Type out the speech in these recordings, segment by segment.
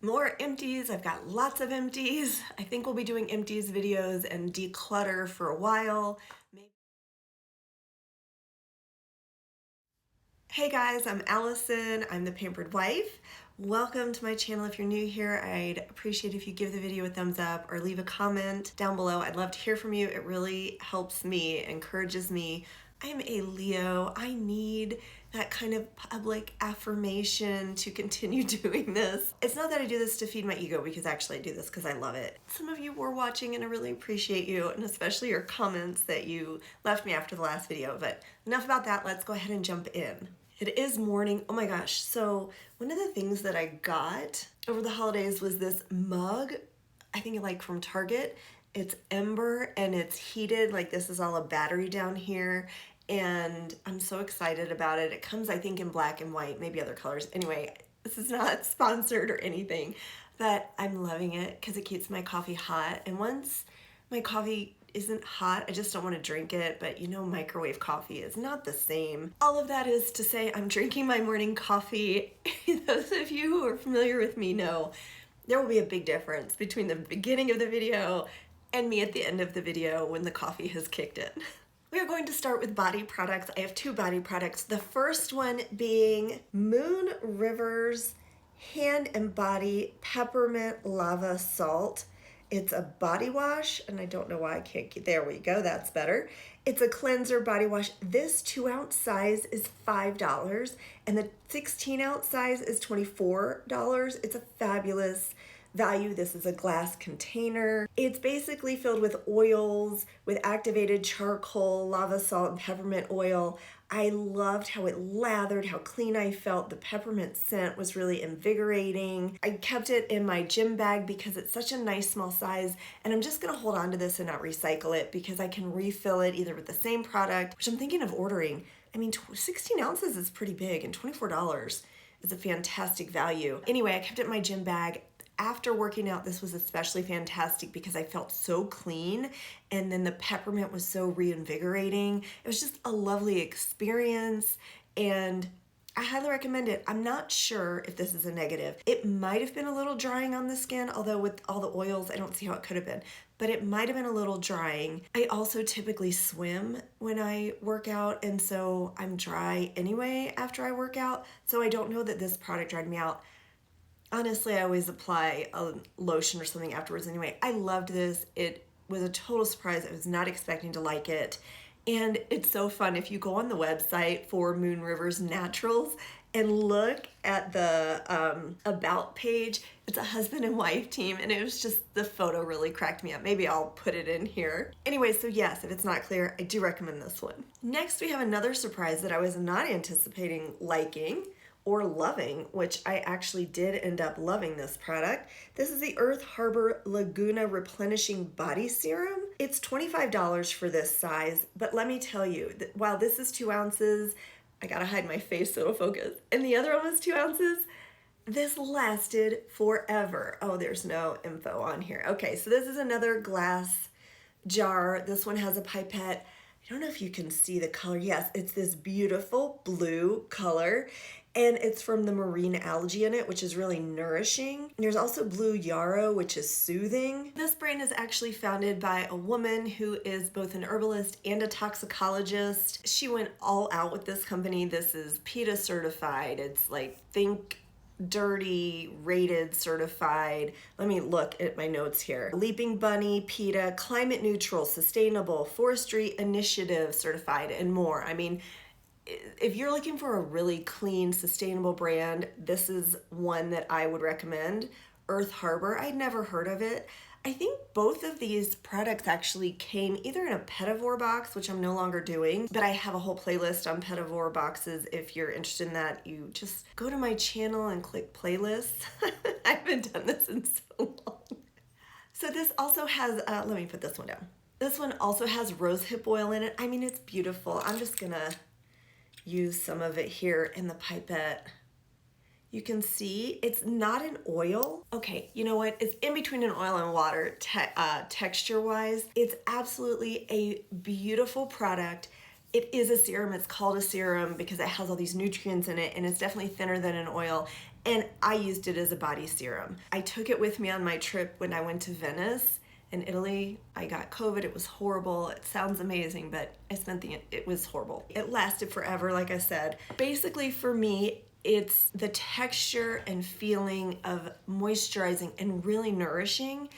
More empties. I've got lots of empties. I think we'll be doing empties videos and declutter for a while. Hey guys, I'm Allison. I'm the Pampered Wife. Welcome to my channel. If you're new here, I'd appreciate if you give the video a thumbs up or leave a comment down below. I'd love to hear from you. It really helps me, encourages me. I'm a Leo. I need that kind of public affirmation to continue doing this. It's not that I do this to feed my ego, because actually I do this because I love it. Some of you were watching and I really appreciate you, and especially your comments that you left me after the last video. But enough about that, let's go ahead and jump in. It is morning. Oh my gosh. So one of the things that I got over the holidays was this mug, I think like from Target. It's amber and it's heated. Like this is all a battery down here. And I'm so excited about it. It comes, I think, in black and white, maybe other colors. Anyway, this is not sponsored or anything, but I'm loving it because it keeps my coffee hot. And once my coffee isn't hot, I just don't want to drink it, but you know, microwave coffee is not the same. All of that is to say I'm drinking my morning coffee. Those of you who are familiar with me know there will be a big difference between the beginning of the video and me at the end of the video when the coffee has kicked in. We are going to start with body products. I have two body products. The first one being Moon River's Hand and Body Peppermint Lava Salt. It's a body wash, and I don't know why I can't get, there we go, that's better. It's a cleanser body wash. This 2-ounce size is $5, and the 16-ounce size is $24. It's a fabulous value. This is a glass container. It's basically filled with oils, with activated charcoal, lava salt, and peppermint oil. I loved how it lathered, how clean I felt. The peppermint scent was really invigorating. I kept it in my gym bag because it's such a nice small size, and I'm just gonna hold on to this and not recycle it because I can refill it either with the same product, which I'm thinking of ordering. I mean, 16 ounces is pretty big, and $24 is a fantastic value. Anyway, I kept it in my gym bag. After working out, this was especially fantastic because I felt so clean, and then the peppermint was so reinvigorating. It was just a lovely experience, and I highly recommend it. I'm not sure if this is a negative. It might have been a little drying on the skin, although with all the oils, I don't see how it could have been, but it might have been a little drying. I also typically swim when I work out, and so I'm dry anyway after I work out, so I don't know that this product dried me out. Honestly, I always apply a lotion or something afterwards anyway. I loved this. It was a total surprise. I was not expecting to like it. And it's so fun if you go on the website for Moon River's Naturals and look at the about page. It's a husband and wife team, and it was just, the photo really cracked me up. Maybe I'll put it in here. Anyway, so yes, if it's not clear, I do recommend this one. Next, we have another surprise that I was not anticipating liking or loving, which I actually did end up loving this product. This is the Earth Harbor Laguna Replenishing Body Serum. It's $25 for this size, but let me tell you, that while this is 2 ounces, I gotta hide my face so it'll focus, and the other one was 2 ounces, this lasted forever. Oh, there's no info on here. Okay, so this is another glass jar. This one has a pipette. I don't know if you can see the color. Yes, it's this beautiful blue color, and it's from the marine algae in it, which is really nourishing. And there's also blue yarrow, which is soothing. This brand is actually founded by a woman who is both an herbalist and a toxicologist. She went all out with this company. This is PETA certified. It's like Think Dirty rated certified. Let me look at my notes here. Leaping Bunny, PETA, climate neutral, sustainable, forestry initiative certified, and more. I mean, if you're looking for a really clean, sustainable brand, this is one that I would recommend. Earth Harbor, I'd never heard of it. I think both of these products actually came either in a Petavore box, which I'm no longer doing, but I have a whole playlist on Petavore boxes. If you're interested in that, you just go to my channel and click playlists. I haven't done this in so long. So this also has, let me put this one down. This one also has rosehip oil in it. I mean, it's beautiful. I'm just gonna use some of it here in the pipette. You can see it's not an oil. Okay, you know what? It's in between an oil and water texture-wise. It's absolutely a beautiful product. It is a serum. It's called a serum because it has all these nutrients in it, and it's definitely thinner than an oil. And I used it as a body serum. I took it with me on my trip when I went to Venice in Italy. I got COVID. It was horrible. It sounds amazing, but it was horrible. It lasted forever, like I said. Basically, for me, it's the texture and feeling of moisturizing and really nourishing,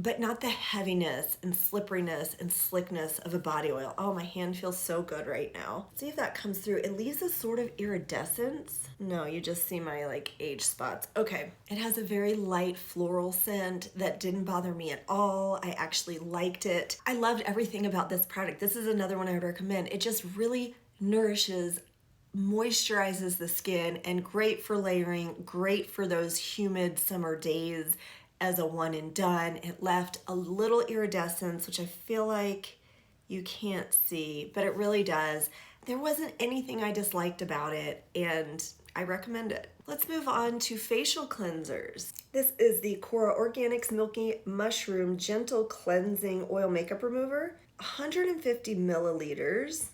but not the heaviness and slipperiness and slickness of a body oil. Oh, my hand feels so good right now. See if that comes through. It leaves a sort of iridescence. No, you just see my like age spots. Okay, it has a very light floral scent that didn't bother me at all. I actually liked it. I loved everything about this product. This is another one I would recommend. It just really nourishes, moisturizes the skin, and great for layering, great for those humid summer days as a one and done. It left a little iridescence, which I feel like you can't see, but it really does. There wasn't anything I disliked about it, and I recommend it. Let's move on to facial cleansers. This is the Cora Organics Milky Mushroom Gentle Cleansing Oil Makeup Remover, 150 milliliters,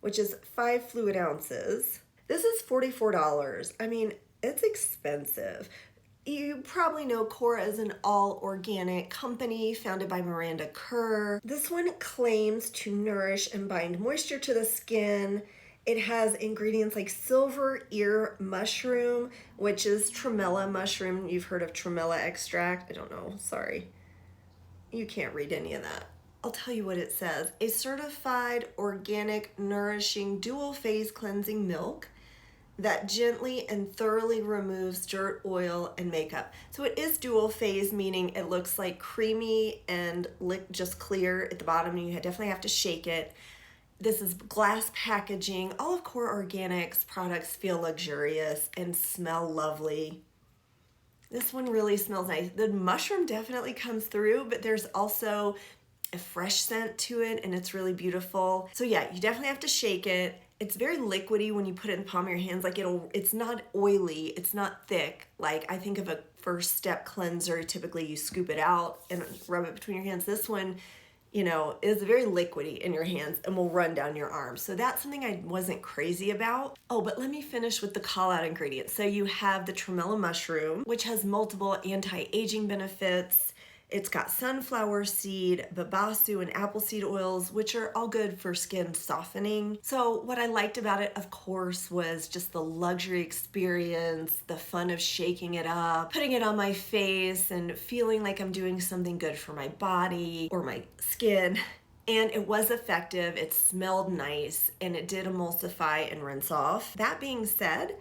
which is 5 fluid ounces. This is $44. I mean, it's expensive. You probably know Cora is an all-organic company founded by Miranda Kerr. This one claims to nourish and bind moisture to the skin. It has ingredients like silver ear mushroom, which is tremella mushroom. You've heard of tremella extract? I don't know, sorry. You can't read any of that. I'll tell you what it says. A certified organic nourishing dual phase cleansing milk that gently and thoroughly removes dirt, oil, and makeup. So it is dual phase, meaning it looks like creamy and just clear at the bottom, and you definitely have to shake it. This is glass packaging. All of Cora Organics products feel luxurious and smell lovely. This one really smells nice. The mushroom definitely comes through, but there's also a fresh scent to it, and it's really beautiful. So yeah, you definitely have to shake it. It's very liquidy when you put it in the palm of your hands. Like it's not oily, it's not thick. Like I think of a first step cleanser, typically you scoop it out and rub it between your hands. This one, you know, is very liquidy in your hands and will run down your arms. So that's something I wasn't crazy about. Oh, but let me finish with the call out ingredients. So you have the tremella mushroom, which has multiple anti-aging benefits. It's got sunflower seed, babasu, and apple seed oils, which are all good for skin softening. So what I liked about it, of course, was just the luxury experience, the fun of shaking it up, putting it on my face, and feeling like I'm doing something good for my body or my skin. And it was effective, it smelled nice, and it did emulsify and rinse off. That being said,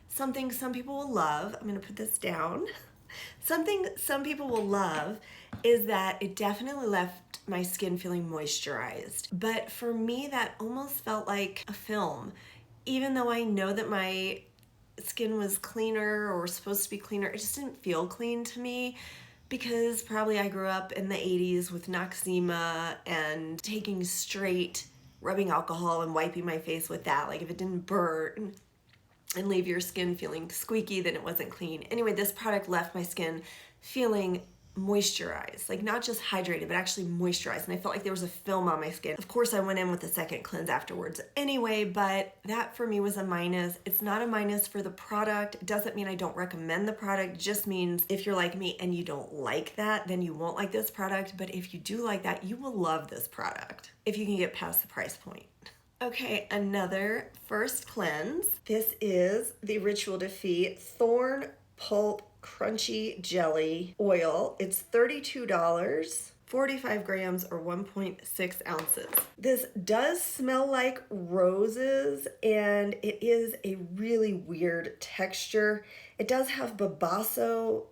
something some people will love, I'm gonna put this down. Something some people will love is that it definitely left my skin feeling moisturized. But for me, that almost felt like a film. Even though I know that my skin was cleaner or supposed to be cleaner, it just didn't feel clean to me because probably I grew up in the 80s with Noxzema and taking straight rubbing alcohol and wiping my face with that. Like if it didn't burn and leave your skin feeling squeaky, then it wasn't clean. Anyway, this product left my skin feeling moisturized, like not just hydrated, but actually moisturized. And I felt like there was a film on my skin. Of course, I went in with a second cleanse afterwards anyway, but that for me was a minus. It's not a minus for the product. It doesn't mean I don't recommend the product. It just means if you're like me and you don't like that, then you won't like this product. But if you do like that, you will love this product if you can get past the price point. Okay, another first cleanse. This is the Ritual Defeat Thorn Pulp Crunchy Jelly Oil. It's $32, 45 grams or 1.6 ounces. This does smell like roses, and it is a really weird texture. It does have babasu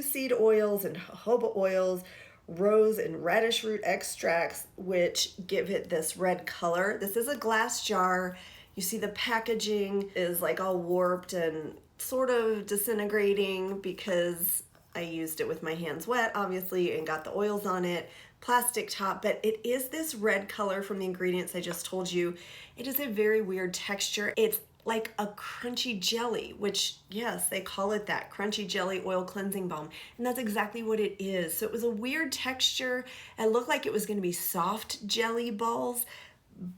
seed oils and jojoba oils, rose and radish root extracts, which give it this red color. This is a glass jar. You see the packaging is like all warped and sort of disintegrating because I used it with my hands wet, obviously, and got the oils on it. Plastic top, but it is this red color from the ingredients I just told you. It is a very weird texture. It's like a crunchy jelly, which yes, they call it that, crunchy jelly oil cleansing balm. And that's exactly what it is. So it was a weird texture. It looked like it was gonna be soft jelly balls,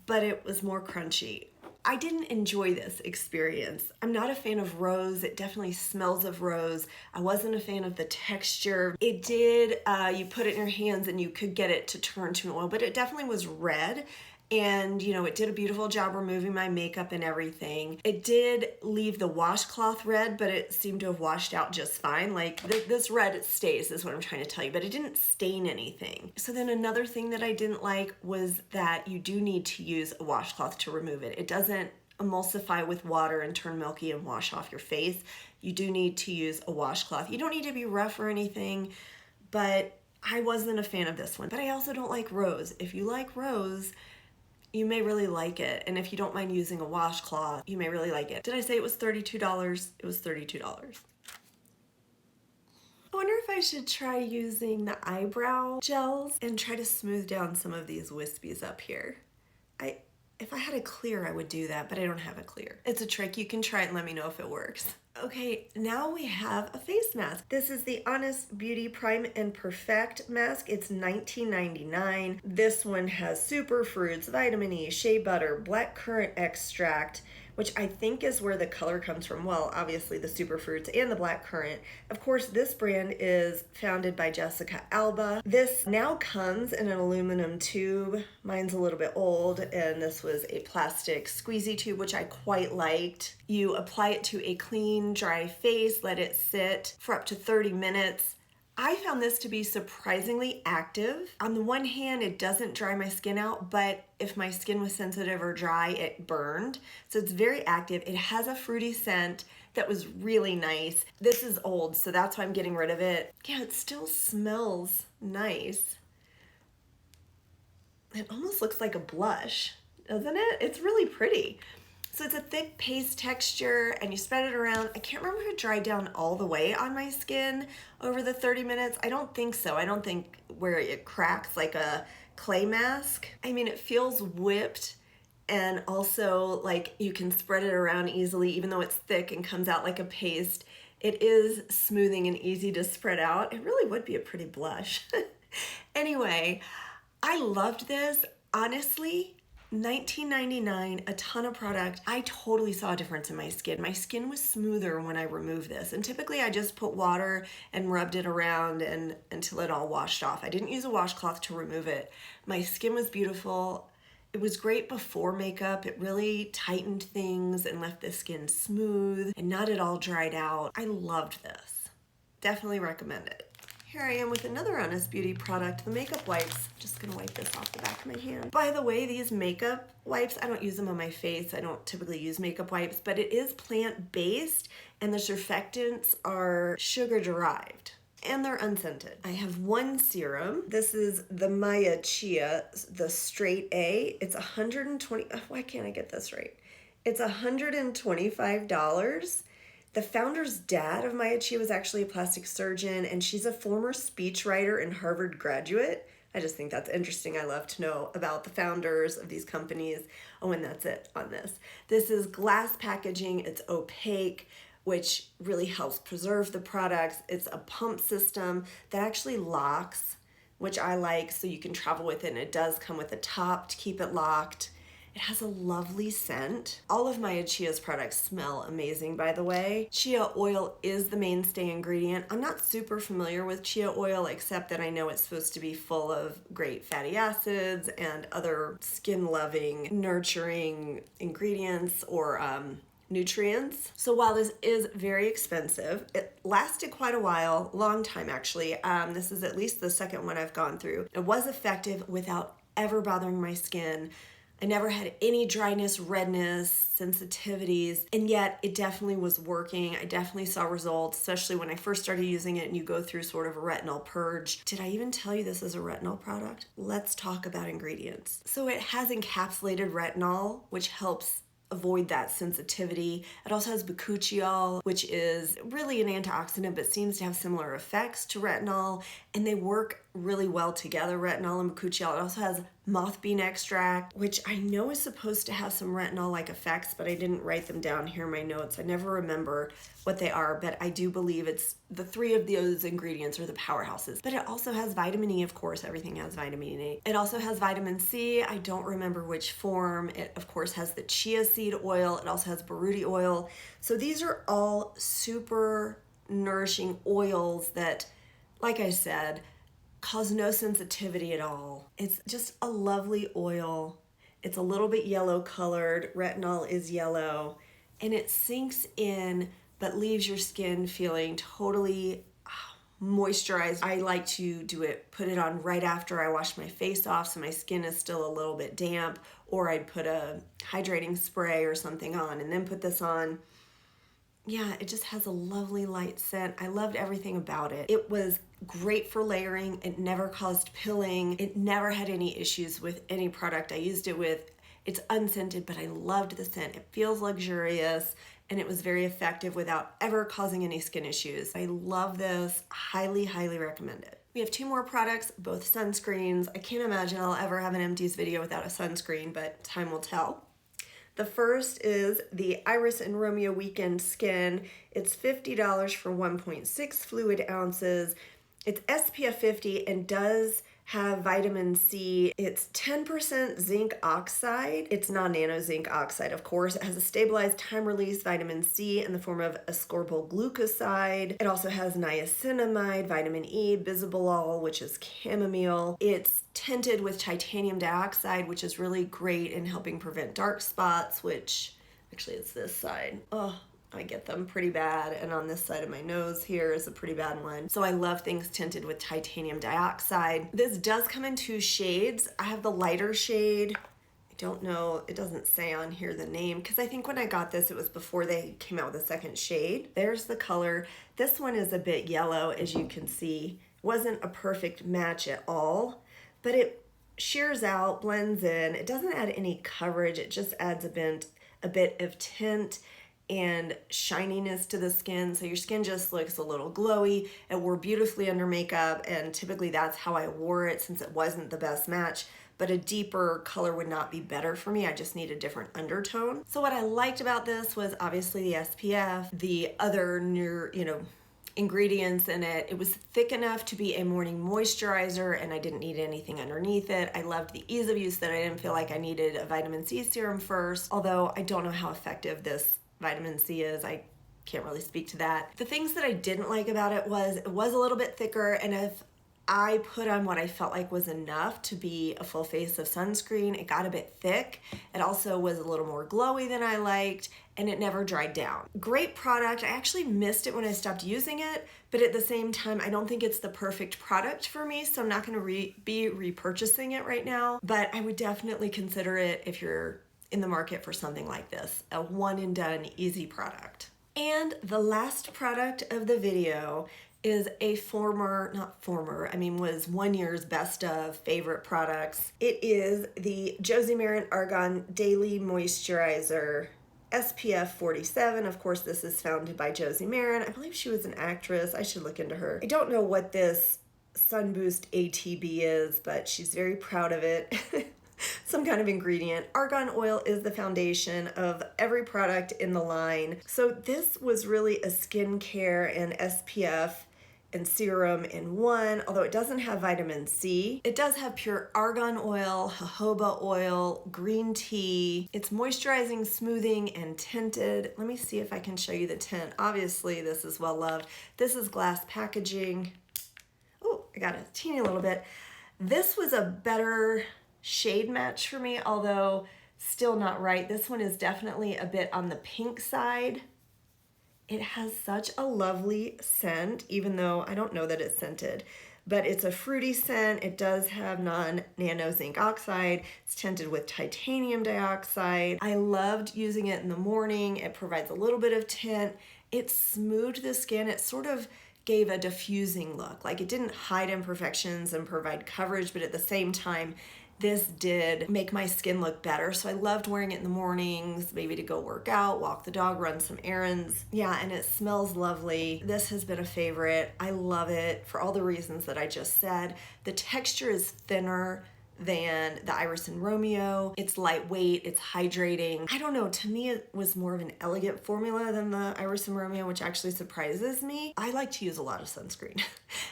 but it was more crunchy. I didn't enjoy this experience. I'm not a fan of rose. It definitely smells of rose. I wasn't a fan of the texture. It did, you put it in your hands and you could get it to turn to an oil, but it definitely was red. And you know, it did a beautiful job removing my makeup and everything. It did leave the washcloth red, but it seemed to have washed out just fine. Like this red, it stays, is what I'm trying to tell you, but it didn't stain anything. So then another thing that I didn't like was that you do need to use a washcloth to remove it. It doesn't emulsify with water and turn milky and wash off your face. You do need to use a washcloth. You don't need to be rough or anything, but I wasn't a fan of this one. But I also don't like rose. If you like rose, you may really like it. And if you don't mind using a washcloth, you may really like it. Did I say it was $32? It was $32. I wonder if I should try using the eyebrow gels and try to smooth down some of these wispies up here. If I had a clear, I would do that, but I don't have a clear. It's a trick. You can try it and let me know if it works. Okay, now we have a face mask. This is the Honest Beauty Prime and Perfect mask. It's $19.99. This one has superfruits, vitamin E, shea butter, black currant extract, which I think is where the color comes from. Well, obviously the superfruits and the black currant. Of course, this brand is founded by Jessica Alba. This now comes in an aluminum tube. Mine's a little bit old, and this was a plastic squeezy tube, which I quite liked. You apply it to a clean, dry face, let it sit for up to 30 minutes. I found this to be surprisingly active. On the one hand, it doesn't dry my skin out, but if my skin was sensitive or dry, it burned. So it's very active. It has a fruity scent that was really nice. This is old, so that's why I'm getting rid of it. Yeah, it still smells nice. It almost looks like a blush, doesn't it? It's really pretty. So it's a thick paste texture and you spread it around. I can't remember if it dried down all the way on my skin over the 30 minutes. I don't think so. I don't think where it cracks like a clay mask. I mean, it feels whipped, and also like you can spread it around easily even though it's thick and comes out like a paste. It is smoothing and easy to spread out. It really would be a pretty blush. Anyway, I loved this. Honestly, $19.99, a ton of product. I totally saw a difference in my skin. My skin was smoother when I removed this, and typically I just put water and rubbed it around and until it all washed off. I didn't use a washcloth to remove it. My skin was beautiful. It was great before makeup. It really tightened things and left the skin smooth and not at all dried out. I loved this. Definitely recommend it. Here I am with another Honest Beauty product, the makeup wipes. Just gonna wipe this off the back of my hand. By the way, these makeup wipes, I don't use them on my face. I don't typically use makeup wipes, but it is plant-based and the surfactants are sugar-derived and they're unscented. I have one serum. This is the Maya Chia, the straight A. It's 120, why can't I get this right? It's $125. The founder's dad of Maya Chia was actually a plastic surgeon, and she's a former speechwriter and Harvard graduate. I just think that's interesting. I love to know about the founders of these companies. Oh, and that's it on this. This is glass packaging. It's opaque, which really helps preserve the products. It's a pump system that actually locks, which I like, so you can travel with it, and it does come with a top to keep it locked. It has a lovely scent. All of Maya Chia's products smell amazing, by the way. Chia oil is the mainstay ingredient. I'm not super familiar with chia oil, except that I know it's supposed to be full of great fatty acids and other skin-loving, nurturing ingredients or nutrients. So while this is very expensive, it lasted quite a while, long time actually. This is at least the second one I've gone through. It was effective without ever bothering my skin. I never had any dryness, redness, sensitivities, and yet it definitely was working. I definitely saw results, especially when I first started using it and you go through sort of a retinol purge. Did I even tell you this is a retinol product? Let's talk about ingredients. So it has encapsulated retinol, which helps avoid that sensitivity. It also has bakuchiol, which is really an antioxidant but seems to have similar effects to retinol, and they work really well together, retinol and bakuchiol. It also has moth bean extract, which I know is supposed to have some retinol-like effects, but I didn't write them down here in my notes. I never remember what they are, but I do believe it's the three of those ingredients are the powerhouses. But it also has vitamin E, of course. Everything has vitamin E. It also has vitamin C. I don't remember which form. It, of course, has the chia seed oil. It also has baruti oil. So these are all super nourishing oils that, like I said, cause no sensitivity at all. It's just a lovely oil. It's a little bit yellow colored. Retinol is yellow, and it sinks in but leaves your skin feeling totally moisturized. I like to put it on right after I wash my face off so my skin is still a little bit damp, or I'd put a hydrating spray or something on and then put this on. Yeah, it just has a lovely light scent. I loved everything about it. It was great for layering. It never caused pilling. It never had any issues with any product I used it with. It's unscented, but I loved the scent. It feels luxurious, and it was very effective without ever causing any skin issues. I love this. Highly, highly recommend it. We have 2 more products, both sunscreens. I can't imagine I'll ever have an Empties video without a sunscreen, but time will tell. The first is the Iris and Romeo Weekend Skin. It's $50 for 1.6 fluid ounces. It's SPF 50 and does have vitamin C. It's 10% zinc oxide. It's non-nano zinc oxide, of course. It has a stabilized time-release vitamin C in the form of ascorbyl glucoside. It also has niacinamide, vitamin E, bisabolol, which is chamomile. It's tinted with titanium dioxide, which is really great in helping prevent dark spots, which actually it's this side. Oh, I get them pretty bad, and on this side of my nose here is a pretty bad one. So I love things tinted with titanium dioxide. This does come in 2 shades. I have the lighter shade. I don't know, it doesn't say on here the name, because I think when I got this, it was before they came out with a second shade. There's the color. This one is a bit yellow, as you can see. It wasn't a perfect match at all, but it shears out, blends in. It doesn't add any coverage. It just adds a bit of tint and shininess to the skin, so your skin just looks a little glowy. It wore beautifully under makeup, and typically that's how I wore it since it wasn't the best match, but a deeper color would not be better for me. I just need a different undertone. So what I liked about this was obviously the SPF, the other ingredients in it. It was thick enough to be a morning moisturizer, and I didn't need anything underneath it. I loved the ease of use, that I didn't feel like I needed a vitamin C serum first, although I don't know how effective this vitamin C is. I can't really speak to that. The things that I didn't like about it was a little bit thicker, and if I put on what I felt like was enough to be a full face of sunscreen, it got a bit thick. It also was a little more glowy than I liked, and it never dried down. Great product. I actually missed it when I stopped using it, but at the same time, I don't think it's the perfect product for me, so I'm not going to be repurchasing it right now, but I would definitely consider it if you're in the market for something like this, a one and done easy product. And the last product of the video is a was 1 year's best of favorite products. It is the Josie Maran Argan Daily Moisturizer SPF 47. Of course, this is founded by Josie Maran. I believe she was an actress. I should look into her. I don't know what this Sun Boost ATB is, but she's very proud of it. Some kind of ingredient. Argan oil is the foundation of every product in the line. So this was really a skincare and SPF and serum in one, although it doesn't have vitamin C. It does have pure argan oil, jojoba oil, green tea. It's moisturizing, smoothing, and tinted. Let me see if I can show you the tint. Obviously, this is well loved. This is glass packaging. Oh, I got a teeny little bit. This was a better shade match for me, although still not right. This one is definitely a bit on the pink side. It has such a lovely scent, even though I don't know that it's scented, but it's a fruity scent. It does have non-nano zinc oxide. It's tinted with titanium dioxide. I loved using it in the morning. It provides a little bit of tint. It smoothed the skin. It sort of gave a diffusing look. Like, it didn't hide imperfections and provide coverage, but at the same time, this did make my skin look better. So I loved wearing it in the mornings, maybe to go work out, walk the dog, run some errands. Yeah, and it smells lovely. This has been a favorite. I love it for all the reasons that I just said. The texture is thinner than the Iris and Romeo. It's lightweight, it's hydrating. I don't know, to me it was more of an elegant formula than the Iris and Romeo, which actually surprises me. I like to use a lot of sunscreen.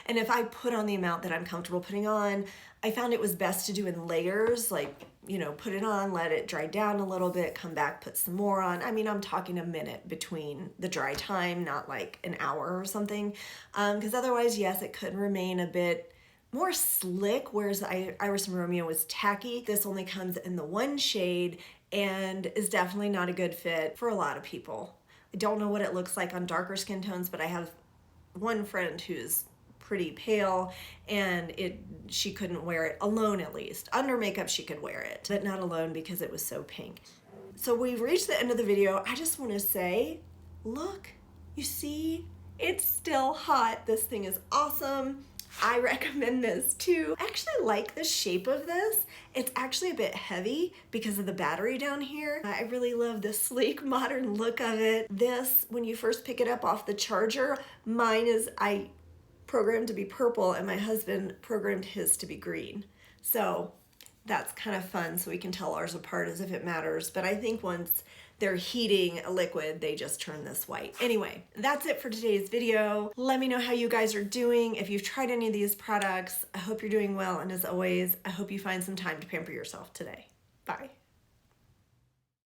And if I put on the amount that I'm comfortable putting on, I found it was best to do in layers, like, you know, put it on, let it dry down a little bit, come back, put some more on. I mean, I'm talking a minute between the dry time, not like an hour or something. Because otherwise, yes, it could remain a bit more slick, whereas the Iris and Romeo was tacky. This only comes in the one shade and is definitely not a good fit for a lot of people. I don't know what it looks like on darker skin tones, but I have one friend who's pretty pale and she couldn't wear it alone, at least. Under makeup she could wear it, but not alone because it was so pink. So we've reached the end of the video. I just want to say, look, you see, it's still hot. This thing is awesome. I recommend this too. I actually like the shape of this. It's actually a bit heavy because of the battery down here. I really love the sleek modern look of it. This, when you first pick it up off the charger, I programmed to be purple and my husband programmed his to be green. So that's kind of fun, so we can tell ours apart as if it matters. But I think once they're heating a liquid, they just turn this white. Anyway, that's it for today's video. Let me know how you guys are doing. If you've tried any of these products, I hope you're doing well. And as always, I hope you find some time to pamper yourself today. Bye.